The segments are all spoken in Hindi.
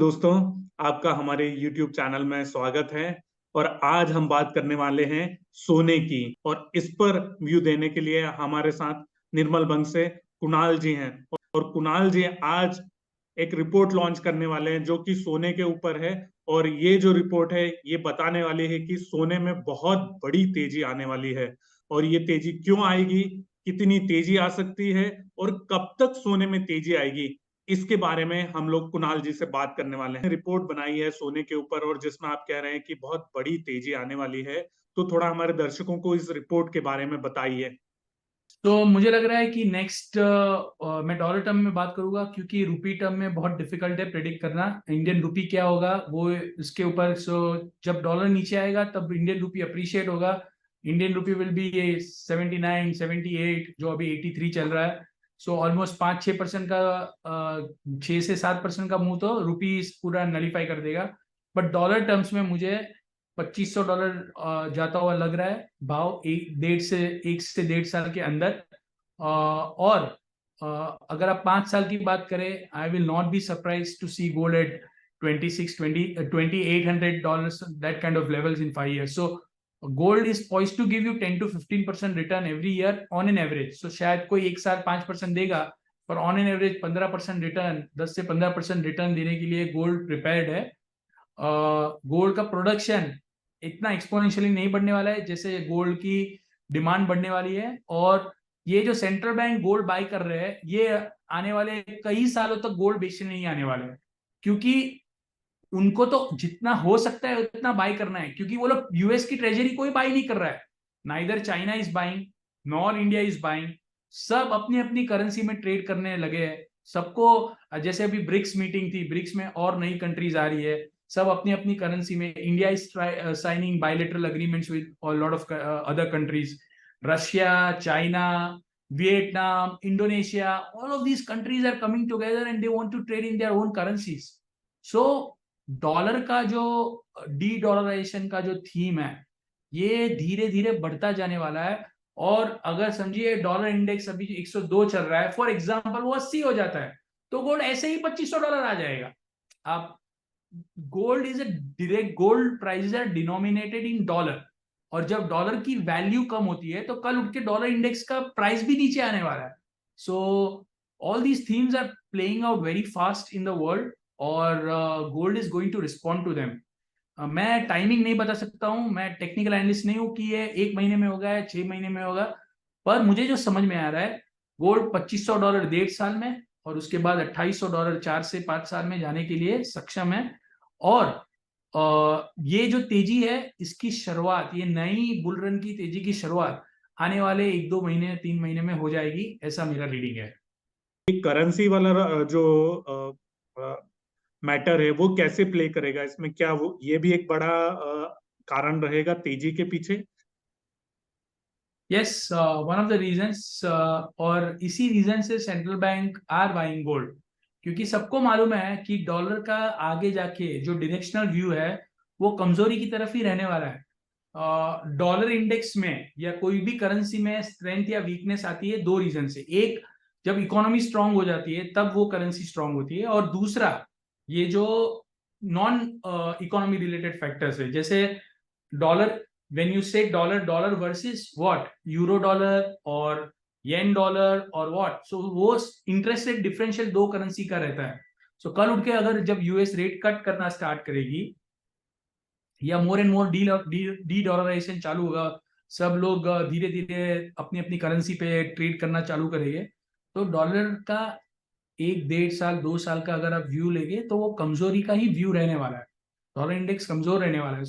दोस्तों, आपका हमारे YouTube चैनल में स्वागत है। और आज हम बात करने वाले हैं सोने की। और इस पर व्यू देने के लिए हमारे साथ निर्मल बैंक से कुणाल जी हैं। और कुणाल जी आज एक रिपोर्ट लॉन्च करने वाले हैं जो कि सोने के ऊपर है। और ये जो रिपोर्ट है ये बताने वाली है कि सोने में बहुत बड़ी तेजी आने वाली है। और ये तेजी क्यों आएगी, कितनी तेजी आ सकती है और कब तक सोने में तेजी आएगी, इसके बारे में हम लोग कुणाल जी से बात करने वाले हैं। रिपोर्ट बनाई है सोने के ऊपर और जिसमें आप कह रहे हैं कि बहुत बड़ी तेजी आने वाली है। तो थोड़ा हमारे दर्शकों को इस रिपोर्ट के बारे में बताइए। तो मुझे लग रहा है कि नेक्स्ट मैं डॉलर टर्म में बात करूंगा, क्योंकि रुपी टर्म में बहुत डिफिकल्ट है प्रेडिक्ट करना इंडियन रुपी क्या होगा वो इसके ऊपर। जब डॉलर नीचे आएगा तब इंडियन रुपी अप्रिशिएट होगा। इंडियन रुपी विल बी ये 79 78, जो अभी 83 चल रहा है। ऑलमोस्ट 5-6% का 6 से 7% का मूव तो रुपी पूरा नलीफाई कर देगा। बट डॉलर टर्म्स में मुझे $2500 जाता हुआ लग रहा है भाव, 1 से 1.5 साल के अंदर। और अगर आप 5 साल की बात करें, I will not be surprise to see gold at 26-2800 that kind of levels in 5 years. So gold is poised to give you 10 to 15% return every year on an average. So शायद कोई एक साल 5% देगा, पर ऑन एन एवरेज 15% रिटर्न, 10 से 15% रिटर्न देने के लिए गोल्ड प्रिपेयर्ड है. गोल्ड का प्रोडक्शन इतना एक्सपोनेंशियली नहीं बढ़ने वाला है जैसे गोल्ड की डिमांड बढ़ने वाली है. और ये जो सेंट्रल बैंक गोल्ड बाय कर रहे हैं, ये आने वाले कई सालों तक गोल्ड बेचने नहीं आने वाले हैं, क्योंकि उनको तो जितना हो सकता है उतना बाय करना है. क्योंकि वो लोग यूएस की ट्रेजरी कोई बाय नहीं कर रहा है. Neither China is buying nor India is buying. सब अपनी अपनी करेंसी में ट्रेड करने लगे हैं सबको. जैसे अभी ब्रिक्स मीटिंग थी, ब्रिक्स में और नई कंट्रीज आ रही है, सब अपनी अपनी करेंसी में. India is signing bilateral agreements with lot of other countries. Russia, China, Vietnam, Indonesia, all of these countries are coming together and they want to trade in their own currencies. So dollar का जो डी डॉलराइजेशन का जो थीम है, ये धीरे धीरे बढ़ता जाने वाला है. और अगर समझिए डॉलर इंडेक्स अभी 102 चल रहा है, फॉर एग्जांपल वो 80 हो जाता है, तो गोल्ड ऐसे ही $2500 आ जाएगा. आप gold is a direct, gold prices are denominated in dollar. और जब डॉलर की वैल्यू कम होती है तो कल उठ के डॉलर इंडेक्स का प्राइस भी नीचे आने वाला है. So all these themes are playing out very fast in the world, और gold is going to respond to them. मैं टाइमिंग नहीं बता सकता हूँ, मैं टेक्निकल एनालिस्ट नहीं हूँ कि ये 1 महीने में होगा या 6 महीने में होगा. पर मुझे जो समझ में आ रहा है, गोल्ड $2500 1.5 साल में, और उसके बाद $2800 4 से 5 साल में जाने के लिए सक्षम है. और ये जो तेजी है इसकी शुरुआत, ये नई बुल रन की तेजी की शुरुआत आने वाले 1-2 महीने 3 महीने में हो जाएगी, ऐसा मेरा रीडिंग है. करेंसी वाला जो मैटर है वो कैसे प्ले करेगा इसमें, क्या वो ये भी एक बड़ा कारण रहेगा तेजी के पीछे? Yes, one of the reasons. और इसी रीजन से central bank are buying gold, क्योंकि सबको मालूम है कि डॉलर का आगे जाके जो डायरेक्शनल व्यू है वो कमजोरी की तरफ ही रहने वाला है. डॉलर इंडेक्स में या कोई भी करेंसी में स्ट्रेंथ या वीकनेस आती है दो रीजन से. एक, जब इकोनॉमी स्ट्रांग हो जाती है तब वो करेंसी स्ट्रांग होती है. और दूसरा, ये जो नॉन इकोनॉमी रिलेटेड फैक्टर्स है, जैसे dollar, when you say dollar versus what, euro dollar और yen dollar और what, so वो इंटरेस्ट रेट डिफरेंशियल दो करेंसी का रहता है. कल उठ के अगर जब यूएस रेट कट करना स्टार्ट करेगी या more and more de dollarization चालू होगा, सब लोग धीरे धीरे अपनी अपनी करेंसी पे ट्रेड करना चालू करेंगे, तो डॉलर का 1-1.5 साल 2 साल का अगर आप व्यू लेंगे तो वो कमजोरी का ही व्यू रहने वाला है. डॉलर इंडेक्स कमजोर रहने वाला है.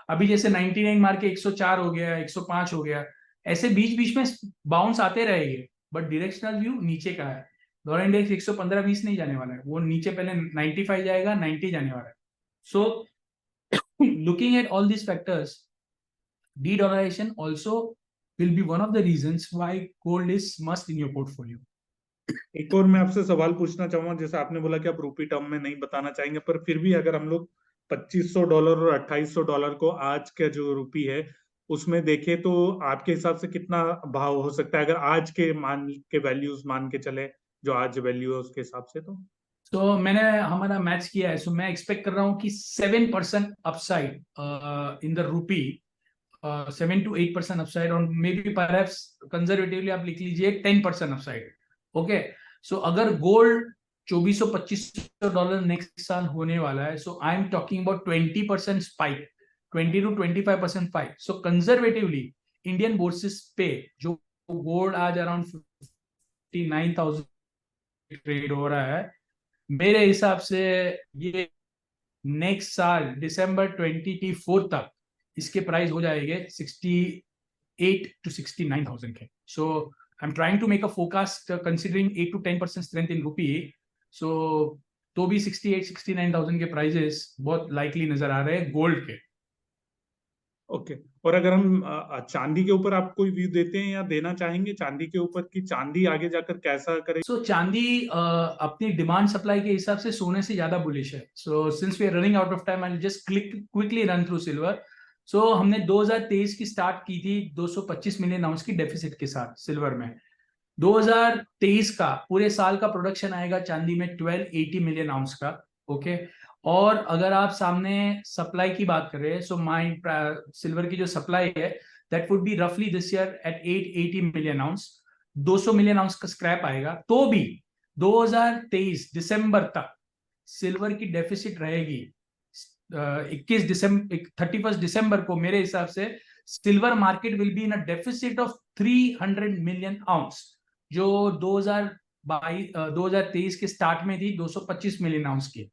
अभी जैसे 99 मार के 104 हो गया, 105 हो गया, ऐसे बीच बीच में बाउंस आते रहेंगे, बट डायरेक्शनल व्यू नीचे का है. डॉलर इंडेक्स 115-120 नहीं जाने वाला है, वो नीचे पहले 95 जाएगा, 90 जाने वाला है. सो looking at all these factors, de-dollarization also will be one of the reasons why gold is must in your portfolio. एक और मैं आपसे सवाल पूछना चाहूंगा। जैसे आपने बोला कि आप रूपी टर्म में नहीं बताना चाहेंगे, पर फिर भी अगर हम लोग $2500 और $2800 को आज का जो रूपी है उसमें देखें तो आपके हिसाब से कितना भाव हो सकता है, अगर आज के मान के वैल्यूज मान के चले, जो आज वैल्यू है उसके हिसाब से? तो तो मैंने हमारा मैच किया है, सो मैं एक्सपेक्ट कर रहा हूँ कि 7% upside in the rupee, 7 to 8% upside, और मे बी परहैप्स कंजर्वेटिवली आप लिख लीजिए 10% अपसाइड। ओके, सो अगर गोल्ड $2400-2500 नेक्स्ट साल होने वाला है, so I am talking about 20% spike, 20 to 25% spike. So conservatively Indian bourses पे जो गोल्ड आज अराउंड 59,000 ट्रेड हो रहा है, मेरे हिसाब से ये नेक्स्ट साल दिसंबर 2024 तक इसके प्राइस हो जाएंगे 68 to 69,000 के। So I am trying to make a forecast considering 8 to 10% strength in rupee. So तो भी 68-69,000 के प्राइजेस बहुत लाइकली नजर आ रहे हैं गोल्ड के। ओके, और अगर हम चांदी के ऊपर आप कोई व्यू देते हैं या देना चाहेंगे चांदी के ऊपर, कि चांदी आगे जाकर कैसा करे? सो चांदी अपनी डिमांड सप्लाई के हिसाब से सोने से ज्यादा बुलिश है। So since we are running out of time, I just quickly run through silver. So हमने 2023 की स्टार्ट की थी 225 मिलियन आउंस की डेफिसिट के साथ सिल्वर में। 2023 का पूरे साल का प्रोडक्शन आएगा चांदी में 1280 मिलियन आउंस का। ओके, और अगर आप सामने सप्लाई की बात करें, सो माई सिल्वर की जो सप्लाई है दैट वुड बी रफली this year at 880 million ounce. 200 million ounce का स्क्रैप आएगा, तो भी 2023 दिसंबर तक सिल्वर की डेफिसिट रहेगी। 31 दिसंबर को मेरे हिसाब से silver market will be in a deficit of 300 million ounce, जो 2023 के स्टार्ट में थी 225 मिलियन आउंस की।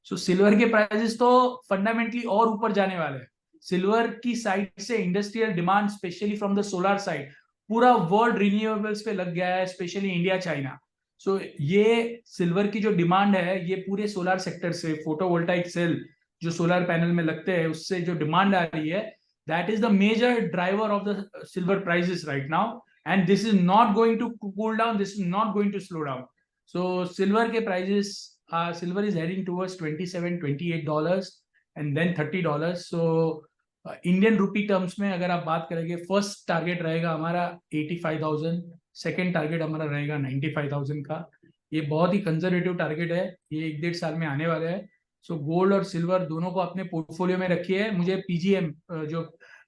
सो सिल्वर के प्राइसेस तो फंडामेंटली और ऊपर जाने वाले हैं। सिल्वर की साइड से industrial demand, specially from the solar side, पूरा वर्ल्ड रिन्यूएबल्स पे लग गया है, स्पेशली इंडिया चाइना। सो ये सिल्वर की जो डिमांड है ये पूरे सोलर सेक्टर से, फोटोवोल्टाइक सेल जो सोलर पैनल में लगते हैं उससे जो डिमांड आ रही है, that is the major driver of the silver prices right now, and this is not going to cool down, this is not going to slow down. So silver के prices, silver is heading towards $27-28 and then $30. So Indian rupee terms में अगर आप बात करेंगे, फर्स्ट टारगेट रहेगा हमारा 85,000, सेकेंड टारगेट हमारा रहेगा 95,000 का। ये बहुत ही कंजर्वेटिव टारगेट है, ये 1-1.5 साल में आने वाले हैं। सो गोल्ड और सिल्वर दोनों को अपने पोर्टफोलियो में रखिए। मुझे पीजीएम जो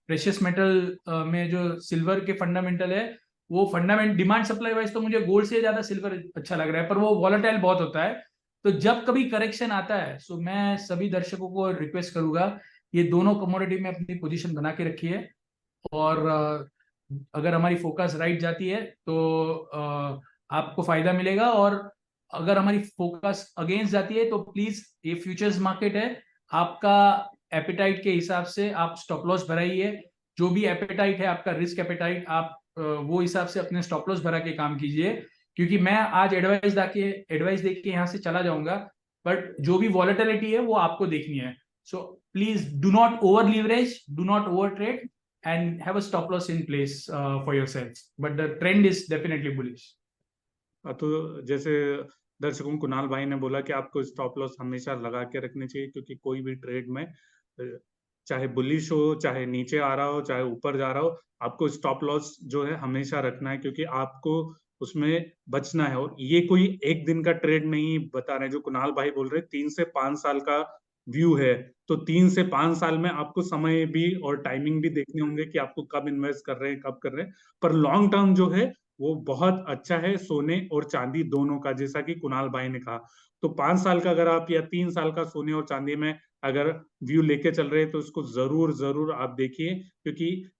प्रेशियस मेटल में जो सिल्वर के फंडामेंटल है, वो फंडामेंट डिमांड सप्लाई वाइज तो मुझे गोल्ड से ज्यादा सिल्वर अच्छा लग रहा है, पर वो वॉलेटाइल बहुत होता है। तो जब कभी करेक्शन आता है, सो मैं सभी दर्शकों को रिक्वेस्ट करूंगा ये दोनों कमोडिटी में अपनी पोजीशन बना के रखिए, और अगर हमारी फोकस राइट जाती है तो आपको फायदा मिलेगा, और अगर हमारी फोकस अगेंस्ट जाती है तो प्लीज, ये फ्यूचर्स मार्केट है, आपका एपेटाइट के हिसाब से आप स्टॉप लॉस भराइए। जो भी एपेटाइट है आपका, रिस्क एपेटाइट, आप वो हिसाब से अपने स्टॉप लॉस भरा के काम कीजिए, क्योंकि मैं आज एडवाइस देके यहाँ से चला जाऊंगा, बट जो भी वॉलेटिलिटी है वो आपको देखनी है। So please do not over leverage, do not over trade, and have a stop loss in place for yourself, but the trend is definitely bullish. तो जैसे दर्शकों, कुणाल भाई ने बोला कि आपको स्टॉप लॉस हमेशा लगा के रखनी चाहिए, क्योंकि कोई भी ट्रेड में चाहे बुलिश हो, चाहे नीचे आ रहा हो, चाहे ऊपर जा रहा हो, आपको स्टॉप लॉस जो है हमेशा रखना है, क्योंकि आपको उसमें बचना है। और ये कोई एक दिन का ट्रेड नहीं बता रहे, जो कुणाल भाई बोल रहे 3 से 5 साल का व्यू है, तो 3 से 5 साल में आपको समय भी और टाइमिंग भी देखने होंगे कि आपको कब इन्वेस्ट कर रहे हैं, कब कर रहे हैं। पर लॉन्ग टर्म जो है वो बहुत अच्छा है सोने और चांदी दोनों का, जैसा कि कुणाल भाई ने कहा। तो 5 साल का अगर आप या 3 साल का सोने और चांदी में अगर व्यू लेके चल रहे हैं तो इसको जरूर जरूर आप देखिए, क्योंकि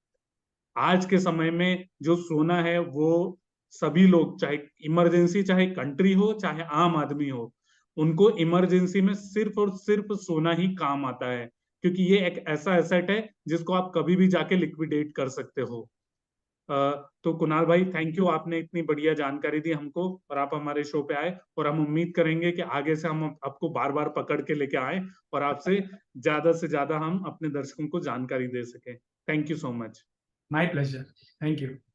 आज के समय में जो सोना है वो सभी लोग, चाहे इमरजेंसी, चाहे कंट्री हो, चाहे आम आदमी हो, उनको इमरजेंसी में सिर्फ और सिर्फ सोना ही काम आता है, क्योंकि ये एक ऐसा एसेट है जिसको आप कभी भी जाके लिक्विडेट कर सकते हो। तो कुणाल भाई, थैंक यू, आपने इतनी बढ़िया जानकारी दी हमको और आप हमारे शो पे आए, और हम उम्मीद करेंगे कि आगे से हम आपको बार बार पकड़ के लेके आए और आपसे ज्यादा से ज्यादा हम अपने दर्शकों को जानकारी दे सके। Thank you so much. My pleasure. Thank you.